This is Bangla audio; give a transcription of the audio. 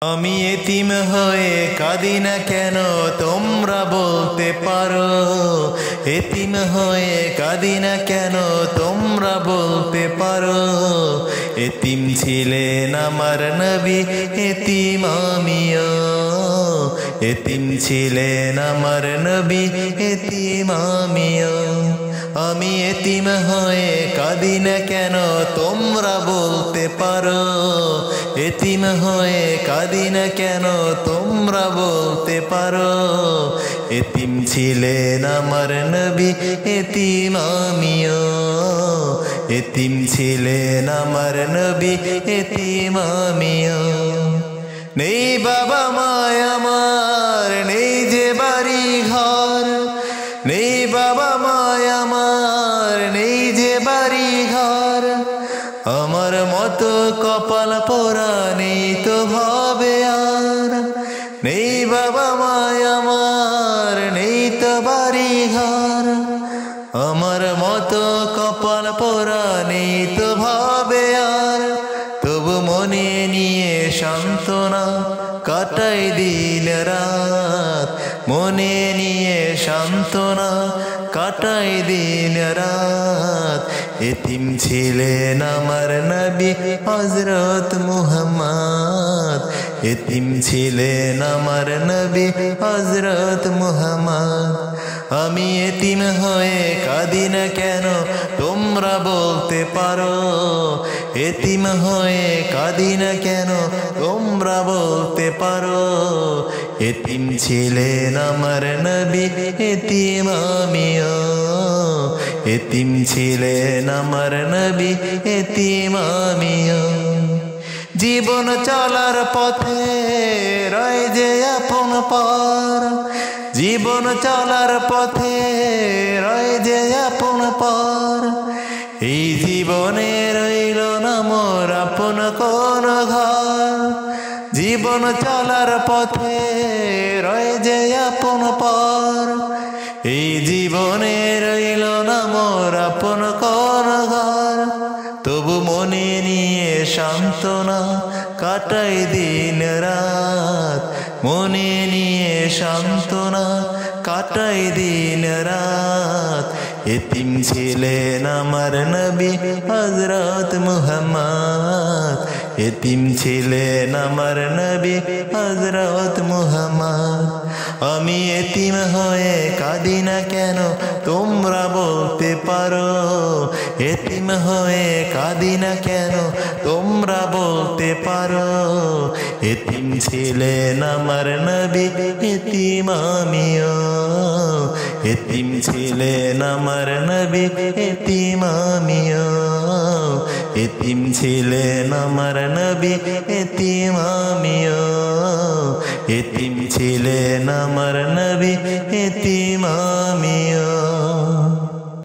আমি এতিম হয়ে কাঁদি না কেন তোমরা বলতে পারো। এতিম হয়ে কাঁদি না কেন তোমরা বলতে পারো। এতিম ছিলেন আমার নবী, এতিম আমিও। এতিম ছিলেন আমার নবী, এতিম আমিও। আমি এতিম হয়ে কাঁদি না কেন তোমরা বলতে পারো। এতিম হয়ে কাঁদি না কেন তোমরা বলতে পারো। এতিম ছিলেন আমার নবী, এতিম আমিও। এতিম ছিলেন আমার নবী, এতিম আমিও। নেই বাবা মায় আমার, নেই যে বাড়ি ঘর। নেই বাবা মায় আমার, নেই যে বাড়ি ঘর। আমার মতো কপাল পোড়া নেই তো ভাবে আর। নেই বাবা মায় আমার, নেই তো বাড়ি ঘর। আমার মতো কপাল পোড়া নেই তো ভাবে আর। তবু মনে নিয়ে সান্ত্বনা কাটাই দিন রাত। মনে নিয়ে সান্ত্বনা কাটাই দিন রাত। এতিম ছিলেন আমার নবী হযরত মুহাম্মদ। এতিম ছিলেন আমার নবী হযরত মুহাম্মদ। আমি এতিম হয়ে কাঁদি না কেন তোমরা বলতে পারো। এতিম হয়ে কাঁদি না কেন তোমরা বলতে পারো। এতিম ছিলেন আমার নবী, এতিম আমিও। এতিম ছিলেন আমার নবী, এতিম আমিও। জীবন চলার পথে রয় যে আপন পর। জীবন চলার পথে রয় যে আপন পর। এই জীবনে রইল না মোর আপন কোন ঘর। জীবন চলার পথে রয় যে আপন পর। এই জীবনে রইল না মোর আপন কোন ঘর। তবু মনে নিয়ে সান্ত্বনা কাটাই দিন রাত। মনে নিয়ে সান্ত্বনা কাটাই দিন রাত। এতিম ছিলেন আমার নবী হযরত মুহাম্মদ। এতিম ছিলেন আমার নবী হযরত মুহাম্মদ। আমি এতিম হয়ে কাঁদি না কেন তোমরা বলতে পারো। এতিম হয়ে কাঁদি না কেন তোমরা বলতে পারো। এতিম ছিলেন আমার নবী, এতিম আমিও। এতিম ছিলেন আমার নবী, এতিম আমিও। এতিম ছিলেন আমার নবী, এতিম আমিও। এতিম ছিলেন আমার নবী, এতিম আমিও।